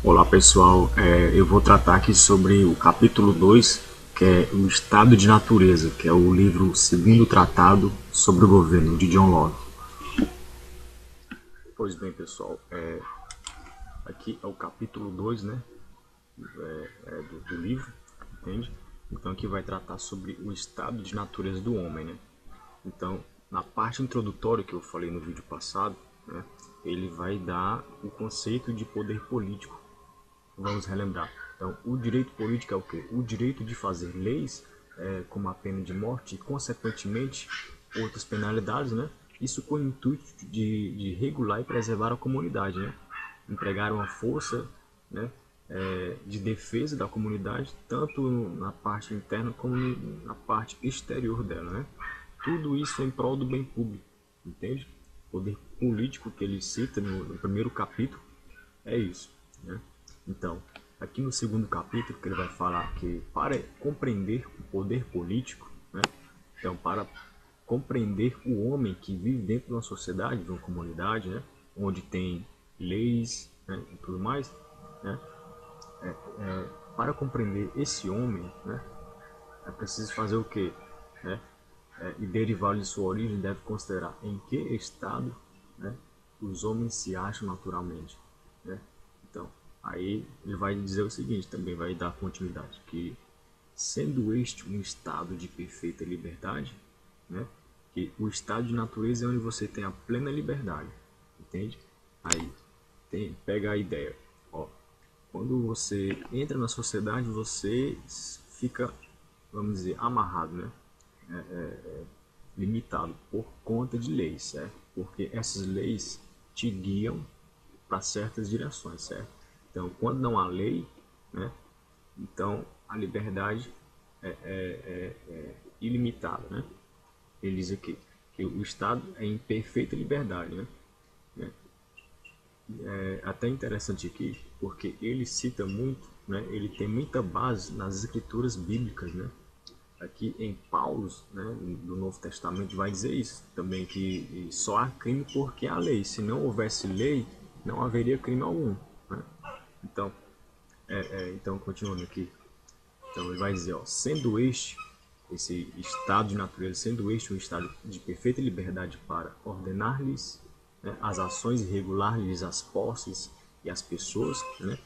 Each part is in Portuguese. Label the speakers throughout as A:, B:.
A: Olá pessoal, eu vou tratar aqui sobre o capítulo 2, que é o Estado de Natureza, que é o livro segundo tratado sobre o governo de John Locke. Pois bem pessoal, aqui é o capítulo 2, né, do livro, entende? Então aqui vai tratar sobre o estado de natureza do homem, né? Então, na parte introdutória que eu falei no vídeo passado, né, ele vai dar o conceito de poder político. Vamos relembrar. Então, o direito político é o quê? O direito de fazer leis como a pena de morte e, consequentemente, outras penalidades, né? Isso com o intuito de regular e preservar a comunidade, né? Empregar uma força, né, de defesa da comunidade, tanto na parte interna como na parte exterior dela, né? Tudo isso em prol do bem público, entende? O poder político que ele cita no primeiro capítulo é isso, né? Então, aqui no segundo capítulo, que ele vai falar que para compreender o poder político, né? Então, para compreender o homem que vive dentro de uma sociedade, de uma comunidade, né? Onde tem leis, né? E tudo mais, né? Para compreender esse homem, né? É preciso fazer o quê? Né? E derivado de sua origem, deve considerar em que estado, né, os homens se acham naturalmente, né? Então, aí ele vai dizer o seguinte, também vai dar continuidade, que sendo este um estado de perfeita liberdade, né, que o estado de natureza é onde você tem a plena liberdade, entende? Aí, pega a ideia, ó, quando você entra na sociedade, você fica, vamos dizer, amarrado, né? Limitado por conta de leis, certo? Porque essas leis te guiam para certas direções, certo? Então, quando não há lei, né, então a liberdade é ilimitada, né? Ele diz aqui que o Estado é em perfeita liberdade, né? É até interessante aqui, porque ele cita muito, né? Ele tem muita base nas escrituras bíblicas, né? Aqui em Paulo, né, do Novo Testamento, vai dizer isso também, que só há crime porque há lei. Se não houvesse lei, não haveria crime algum, né? Então, então, continuando aqui, então ele vai dizer, ó, sendo esse estado de natureza, sendo este um estado de perfeita liberdade para ordenar-lhes, né, as ações e regular-lhes as posses e as pessoas, né,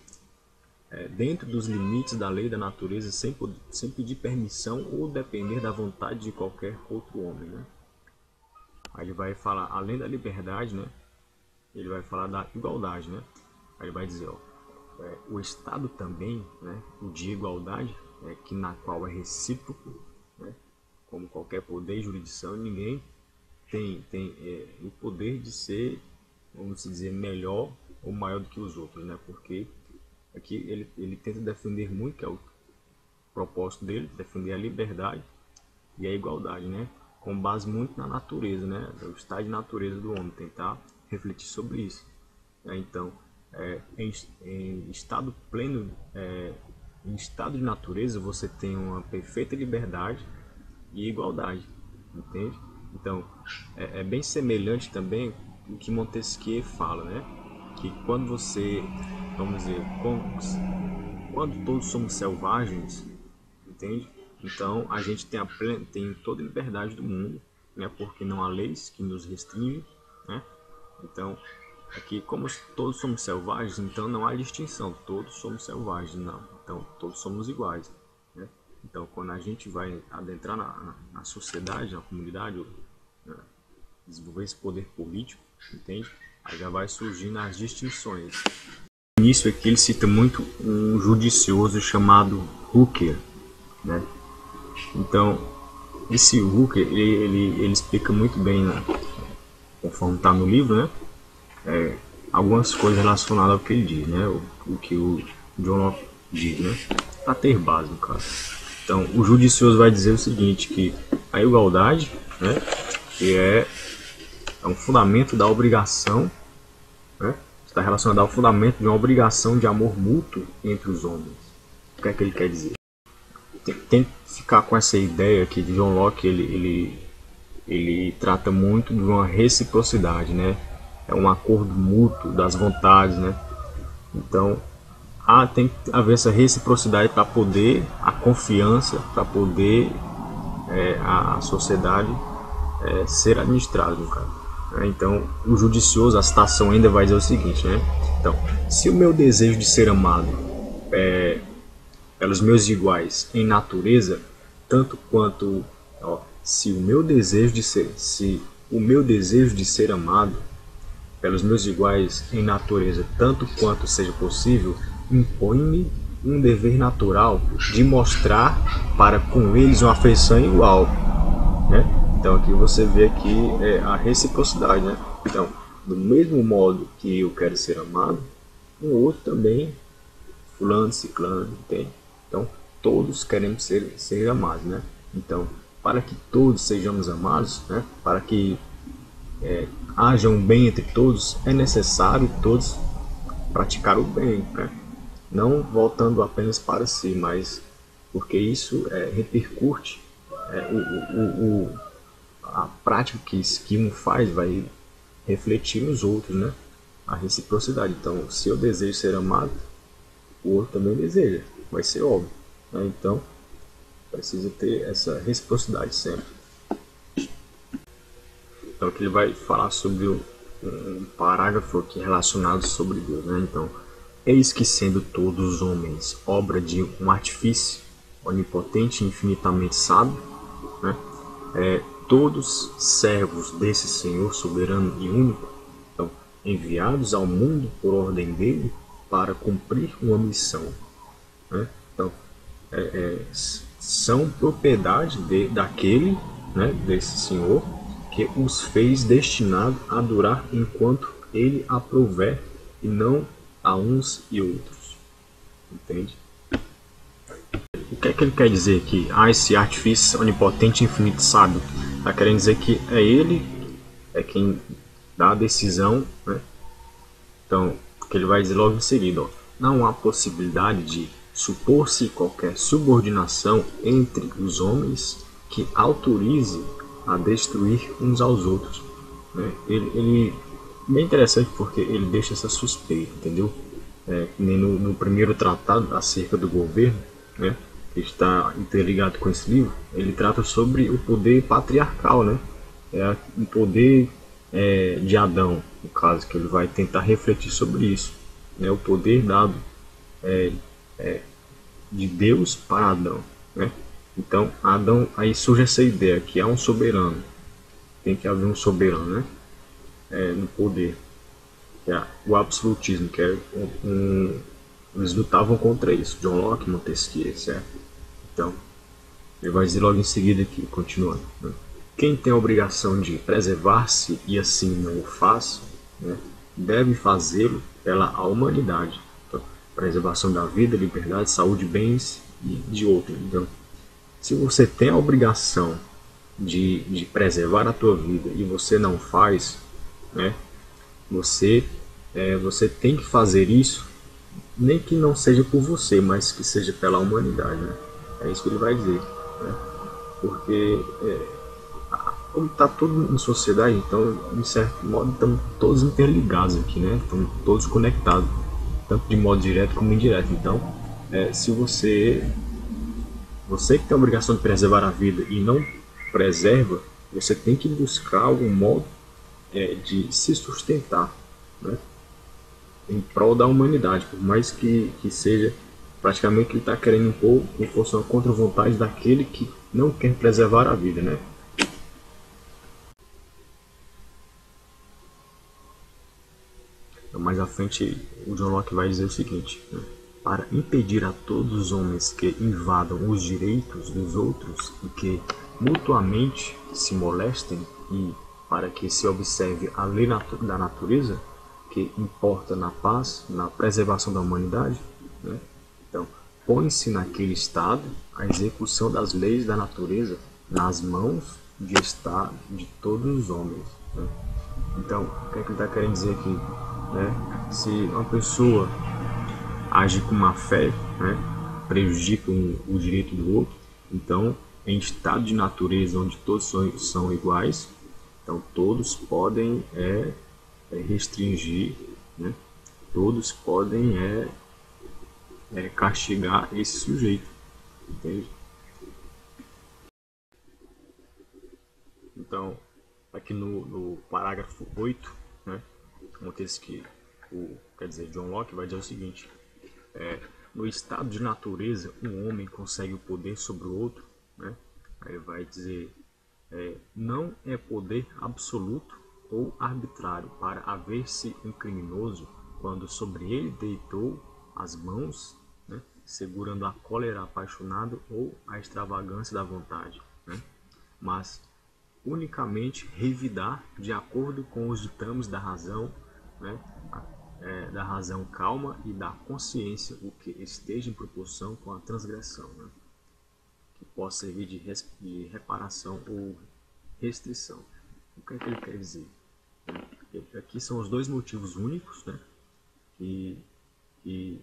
A: dentro dos limites da lei da natureza, sem pedir permissão ou depender da vontade de qualquer outro homem, né? Aí ele vai falar, além da liberdade, né, ele vai falar da igualdade, né? Aí ele vai dizer, ó, o Estado também, né, o de igualdade, que na qual é recíproco, né, como qualquer poder e jurisdição, ninguém tem o poder de ser, vamos dizer, melhor ou maior do que os outros, né? Porque aqui ele tenta defender muito, que é o propósito dele, defender a liberdade e a igualdade, né? Com base muito na natureza, né? O estado de natureza do homem, tentar refletir sobre isso. Então, em estado pleno, em estado de natureza, você tem uma perfeita liberdade e igualdade, entende? Então, é bem semelhante também o que Montesquieu fala, né? Que quando você, vamos dizer, quando todos somos selvagens, entende? Então a gente tem toda a liberdade do mundo, né? Porque não há leis que nos restringem, né? Então aqui, como todos somos selvagens, então não há distinção, todos somos selvagens, não. Então todos somos iguais, né? Então quando a gente vai adentrar na sociedade, na comunidade, né, desenvolver esse poder político, entende? Aí já vai surgindo as distinções. No início aqui ele cita muito um judicioso chamado Hooker, né? Então esse Hooker ele explica muito bem, né, conforme está no livro, né, algumas coisas relacionadas ao que ele diz, né, o que o John Locke diz, né, para ter base no caso. Então o judicioso vai dizer o seguinte, que a igualdade, né, que é um fundamento da obrigação, né, está relacionado ao fundamento de uma obrigação de amor mútuo entre os homens. O que é que ele quer dizer? Tem que ficar com essa ideia que John Locke ele trata muito de uma reciprocidade, né? É um acordo mútuo das vontades, né? Então tem que haver essa reciprocidade para poder a confiança, para poder a sociedade ser administrada, no caso. Então, o judicioso, a citação ainda vai dizer o seguinte, né? Então, se o meu desejo de ser amado pelos meus iguais em natureza, tanto quanto, ó, se o meu desejo de ser amado pelos meus iguais em natureza, tanto quanto seja possível, impõe-me um dever natural de mostrar para com eles uma afeição igual, né? Então aqui você vê aqui a reciprocidade, né? Então, do mesmo modo que eu quero ser amado, o outro também, fulano, ciclano, entende? Então, todos queremos ser amados, né? Então, para que todos sejamos amados, né? Para que haja um bem entre todos, é necessário todos praticar o bem, né? Não voltando apenas para si, mas porque isso repercute a prática que um faz vai refletir nos outros, né? A reciprocidade. Então, se eu desejo ser amado, o outro também deseja, vai ser óbvio, né? Então, precisa ter essa reciprocidade sempre. Então, aqui ele vai falar sobre um parágrafo aqui relacionado sobre Deus, né? Então, eis que sendo todos os homens obra de um artifício onipotente e infinitamente sábio, né? Todos servos desse Senhor soberano e único, então, enviados ao mundo por ordem dele para cumprir uma missão, né? Então, são propriedade daquele, né, desse Senhor, que os fez destinado a durar enquanto ele aprouver e não a uns e outros. Entende? O que é que ele quer dizer aqui? Esse artifício onipotente, infinito, sábio. Está querendo dizer que é ele quem dá a decisão, né? Então, que ele vai dizer logo em seguida, ó, não há possibilidade de supor-se qualquer subordinação entre os homens que autorize a destruir uns aos outros, né? Ele bem interessante porque ele deixa essa suspeita, entendeu? Nem no primeiro tratado acerca do governo, né, que está interligado com esse livro, ele trata sobre o poder patriarcal, né? O poder de Adão, no caso, que ele vai tentar refletir sobre isso, né? O poder dado de Deus para Adão, né? Então, Adão, aí surge essa ideia que há um soberano, tem que haver um soberano, né? No poder, que é o absolutismo, que é eles lutavam contra isso, John Locke, Montesquieu, certo? Então, ele vai dizer logo em seguida aqui, continuando, né? Quem tem a obrigação de preservar-se e assim não o faz, né, deve fazê-lo pela humanidade. Então, preservação da vida, liberdade, saúde, bens e de outros. Então, se você tem a obrigação de preservar a tua vida e você não faz, né, você tem que fazer isso, nem que não seja por você, mas que seja pela humanidade, né? É isso que ele vai dizer, né? Porque como está tudo em sociedade, então, de certo modo, estamos todos interligados aqui, né? Estamos todos conectados, tanto de modo direto como indireto. Então, se você que tem a obrigação de preservar a vida e não preserva, você tem que buscar algum modo de se sustentar, né, em prol da humanidade, por mais que seja praticamente ele está querendo impor em função contra a vontade daquele que não quer preservar a vida, né? Então, mais à frente, o John Locke vai dizer o seguinte, né? Para impedir a todos os homens que invadam os direitos dos outros e que mutuamente se molestem, e para que se observe a lei da natureza, que importa na paz, na preservação da humanidade, né? Então, põe-se naquele estado a execução das leis da natureza nas mãos de todos os homens, né? Então, o que é que ele está querendo dizer aqui, né? Se uma pessoa age com má fé, né, prejudica o direito do outro, então, em estado de natureza onde todos são iguais, então todos podem restringir, né, todos podem castigar esse sujeito, entende? Então, aqui no parágrafo 8, né, um texto que quer dizer, John Locke vai dizer o seguinte: no estado de natureza, um homem consegue o poder sobre o outro, né? Aí vai dizer, não é poder absoluto ou arbitrário para haver-se um criminoso quando sobre ele deitou as mãos, né, segurando a cólera apaixonada ou a extravagância da vontade, né? Mas unicamente revidar de acordo com os ditames da razão, né, da razão calma e da consciência o que esteja em proporção com a transgressão, né, que possa servir de reparação ou restrição. O que é que ele quer dizer? Aqui são os dois motivos únicos, né, que, que,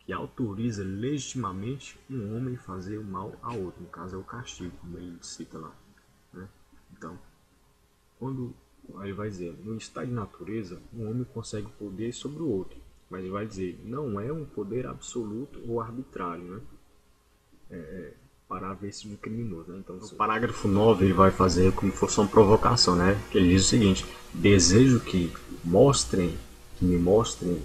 A: que autoriza legitimamente um homem fazer o mal a outro. No caso é o castigo, como ele cita lá, né? Então, quando ele vai dizer, no estado de natureza, um homem consegue poder sobre o outro, mas ele vai dizer, não é um poder absoluto ou arbitrário, né? Para haver-se um criminoso, né? Então, no parágrafo 9 ele vai fazer como se fosse uma provocação, né? Que ele diz o seguinte: desejo que me mostrem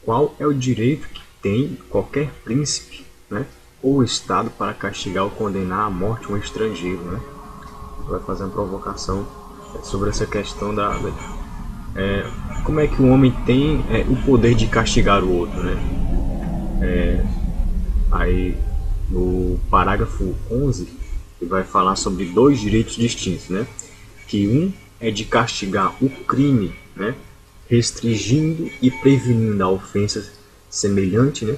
A: qual é o direito que tem qualquer príncipe, né, ou estado para castigar ou condenar à morte um estrangeiro, né? Vai fazer uma provocação sobre essa questão como é que o homem tem o poder de castigar o outro, né? Aí no parágrafo 11 ele vai falar sobre dois direitos distintos, né? Que um é de castigar o crime, né, restringindo e prevenindo a ofensa semelhante, né?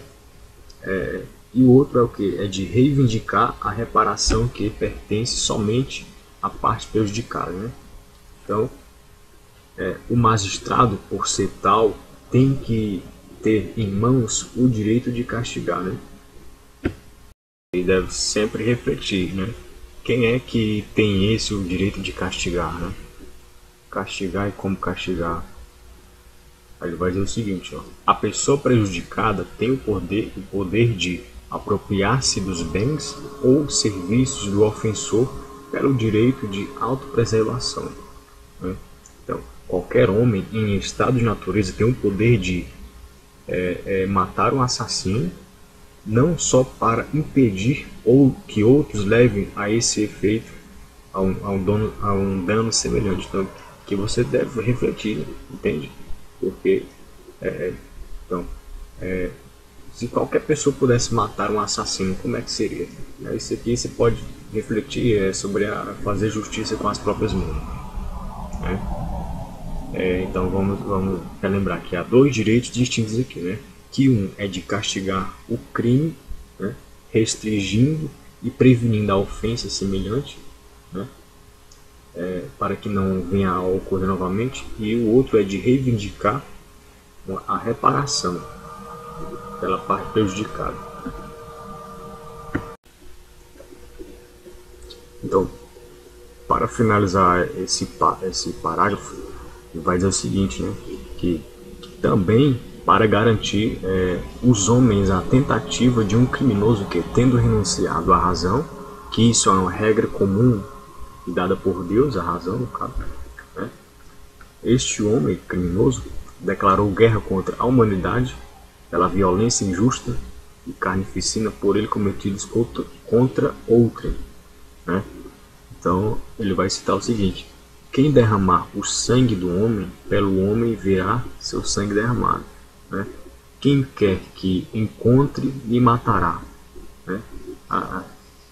A: E o outro é o que? É de reivindicar a reparação que pertence somente à parte prejudicada, né? Então, o magistrado, por ser tal, tem que ter em mãos o direito de castigar, né? Ele deve sempre refletir, né? Quem é que tem o direito de castigar, né? Castigar e como castigar. Aí ele vai dizer o seguinte, ó: a pessoa prejudicada tem o poder de apropriar-se dos bens ou serviços do ofensor pelo direito de autopreservação, né? Então, qualquer homem em estado de natureza tem o poder de matar um assassino, não só para impedir ou que outros levem a esse efeito, a um dano semelhante. Então, que você deve refletir, entende? Porque, então, se qualquer pessoa pudesse matar um assassino, como é que seria? Isso aqui você pode refletir sobre fazer justiça com as próprias mãos, né? Então vamos relembrar que há dois direitos distintos aqui, né? Que um é de castigar o crime, né, restringindo e prevenindo a ofensa semelhante, né, para que não venha a ocorrer novamente, e o outro é de reivindicar a reparação pela parte prejudicada. Então, para finalizar esse parágrafo, ele vai dizer o seguinte, né, que também para garantir os homens a tentativa de um criminoso que, tendo renunciado à razão, que isso é uma regra comum e dada por Deus, a razão no caso, né, este homem criminoso declarou guerra contra a humanidade pela violência injusta e carnificina por ele cometidos contra outrem, né? Então ele vai citar o seguinte: quem derramar o sangue do homem, pelo homem virá seu sangue derramado, né? Quem quer que encontre, me matará, né?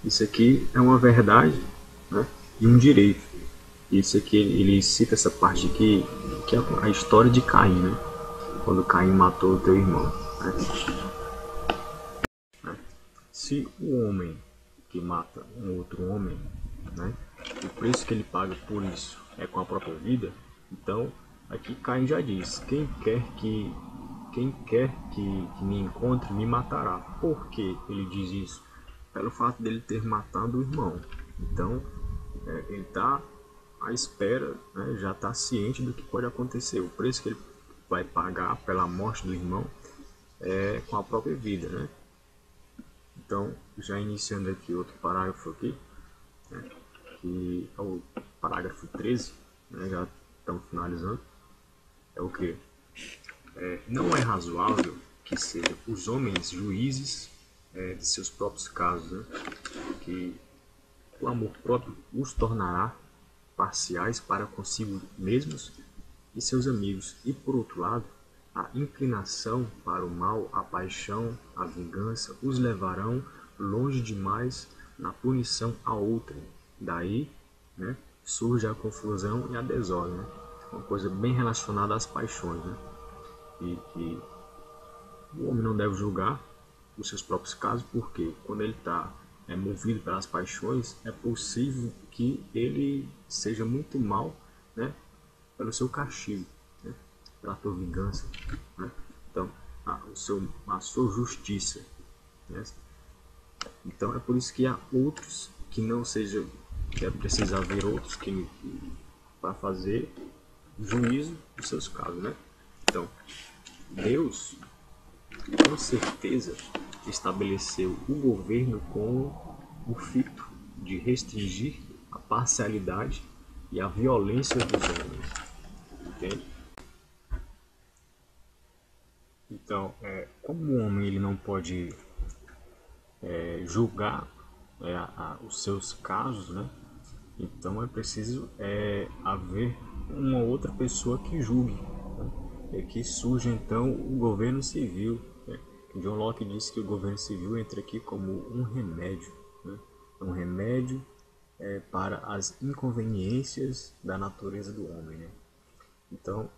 A: Isso aqui é uma verdade, né, e um direito. Isso aqui ele cita essa parte aqui, que é a história de Caim, né? Quando Caim matou o teu irmão, né? Se o homem que mata um outro homem, né, o preço que ele paga por isso é com a própria vida, então aqui Caim já diz: quem quer que me encontre me matará. Por que ele diz isso? Pelo fato dele ter matado o irmão. Então ele está à espera, né, já está ciente do que pode acontecer. O preço que ele vai pagar pela morte do irmão com a própria vida, né? Então, já iniciando aqui outro parágrafo aqui, né, que é o parágrafo 13, né, já estamos finalizando, é o que? Não é razoável que sejam os homens juízes de seus próprios casos, né, que o amor próprio os tornará parciais para consigo mesmos e seus amigos, e por outro lado, a inclinação para o mal, a paixão, a vingança os levarão longe demais na punição a outrem. Daí, né, surge a confusão e a desordem, né? Uma coisa bem relacionada às paixões, né? E que o homem não deve julgar os seus próprios casos, porque quando ele está movido pelas paixões, é possível que ele seja muito mal, né, pelo seu castigo, né, pela tua vingança, né? Então, a sua justiça, né? Então é por isso que há outros que não seja, que é preciso haver outros que para fazer juízo dos seus casos, né? Então, Deus com certeza estabeleceu o governo com o fito de restringir a parcialidade e a violência dos homens. Entende? Então, como o homem ele não pode julgar os seus casos, né? Então é preciso haver uma outra pessoa que julgue, né? E que surge então o governo civil, né? John Locke disse que o governo civil entra aqui como um remédio, né? Um remédio para as inconveniências da natureza do homem, né? Então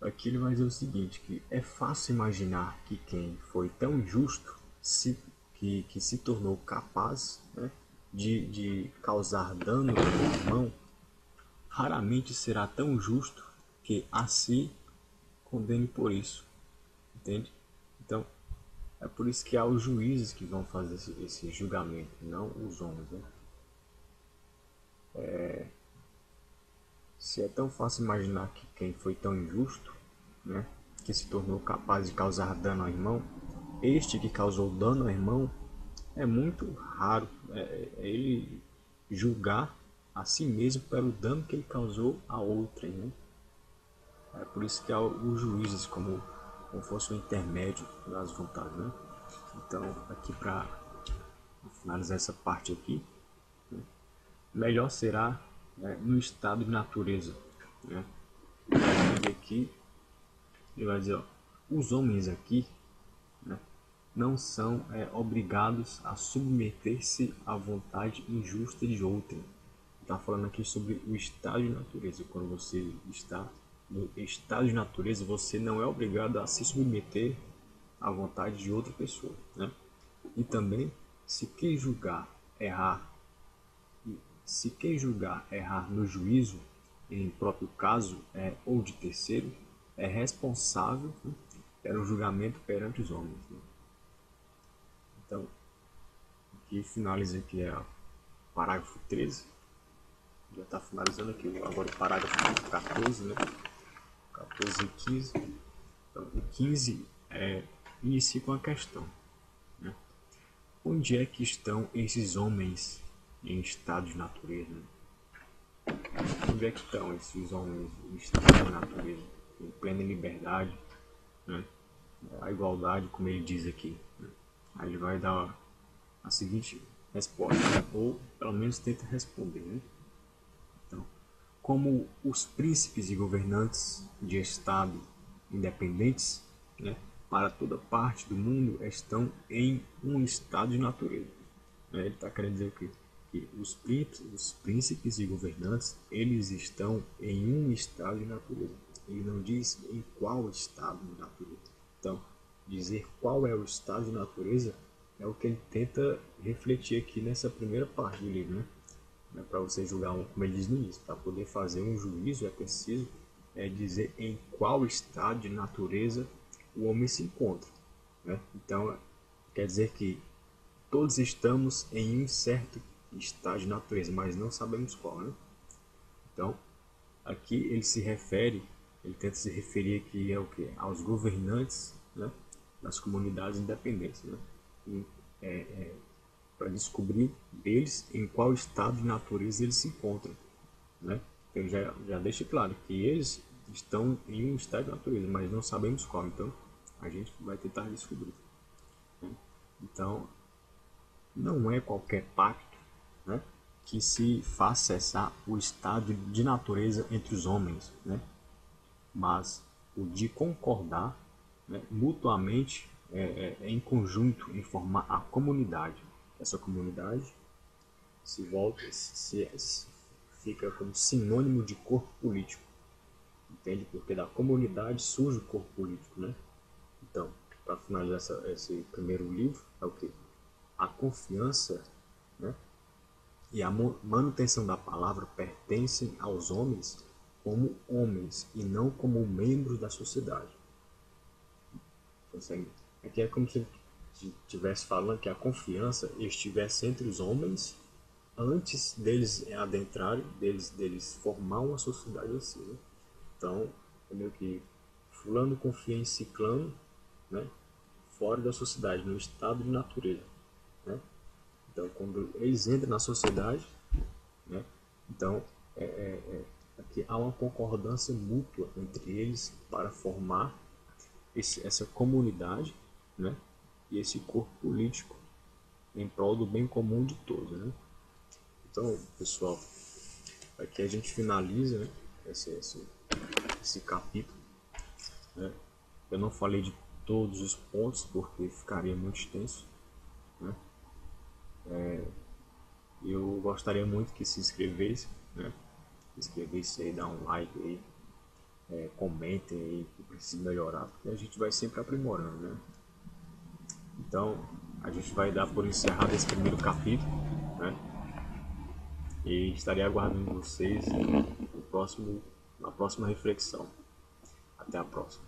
A: aqui ele vai dizer o seguinte, que é fácil imaginar que quem foi tão justo que se tornou capaz, né, de causar dano ao irmão, raramente será tão justo que a si condene por isso, entende? Então, é por isso que há os juízes que vão fazer esse julgamento, não os homens, né? Se é tão fácil imaginar que quem foi tão injusto, né, que se tornou capaz de causar dano ao irmão, este que causou dano ao irmão, é muito raro ele julgar a si mesmo pelo dano que ele causou a outrem, né? É por isso que há os juízes como fosse o intermédio das vontades, né? Então, aqui para finalizar essa parte aqui, né, melhor será, né, no estado de natureza, né? E aqui ele vai dizer, ó, os homens aqui, né, não são obrigados a submeter-se à vontade injusta de outrem. Está falando aqui sobre o estado de natureza. Quando você está no estado de natureza, você não é obrigado a se submeter à vontade de outra pessoa, né? E também, se quem julgar errar, se quem julgar errar no juízo, em próprio caso ou de terceiro, é responsável, né, pelo julgamento perante os homens, né? Então, aqui finaliza aqui o parágrafo 13. Já está finalizando aqui agora o parágrafo 14, né? 14 e 15. Então, o 15 inicia com a questão, né? Onde é que estão esses homens em estado de natureza? Onde é que estão esses homens em estado de natureza? Em plena liberdade, né? A igualdade, como ele diz aqui, né? Aí ele vai dar a seguinte resposta, né? Ou pelo menos tenta responder, né? Então, como os príncipes e governantes de Estado independentes, né, para toda parte do mundo estão em um estado de natureza, né? Ele está querendo dizer que os príncipes e governantes eles estão em um estado de natureza. Ele não diz em qual estado de natureza. Então, dizer qual é o estado de natureza é o que ele tenta refletir aqui nessa primeira parte do livro, né? Para você julgar, como ele diz no início, para poder fazer um juízo é preciso dizer em qual estado de natureza o homem se encontra, né? Então, quer dizer que todos estamos em um certo estado de natureza, mas não sabemos qual, né? Então, aqui ele tenta se referir aqui ao que? Aos governantes, né? das comunidades independentes, né? Para descobrir eles em qual estado de natureza eles se encontram, né? Então já deixa claro que eles estão em um estado de natureza, mas não sabemos qual, então a gente vai tentar descobrir, né? Então não é qualquer pacto, né, que se faz cessar o estado de natureza entre os homens, né? Mas o de concordar, né, mutuamente, em conjunto, em formar a comunidade. Essa comunidade se volta, se fica como sinônimo de corpo político, entende? Porque da comunidade surge o corpo político, né? Então, para finalizar esse primeiro livro, é o que? A confiança, né, e a manutenção da palavra pertencem aos homens como homens e não como membros da sociedade. Consegue? Aqui é como se estivesse falando que a confiança estivesse entre os homens antes deles adentrarem, deles formar uma sociedade assim, né? Então, é meio que fulano confia em ciclano, né, fora da sociedade, no estado de natureza, né? Então, quando eles entram na sociedade, né, então aqui há uma concordância mútua entre eles para formar essa comunidade, né, e esse corpo político em prol do bem comum de todos, né? Então, pessoal, aqui a gente finaliza, né, esse capítulo, né? Eu não falei de todos os pontos porque ficaria muito extenso, né? Eu gostaria muito que se inscrevesse, né? Inscrevesse aí, dá um like aí, comentem aí que precisa melhorar, porque a gente vai sempre aprimorando, né? Então, a gente vai dar por encerrado esse primeiro capítulo, né? E estarei aguardando vocês na próxima reflexão. Até a próxima.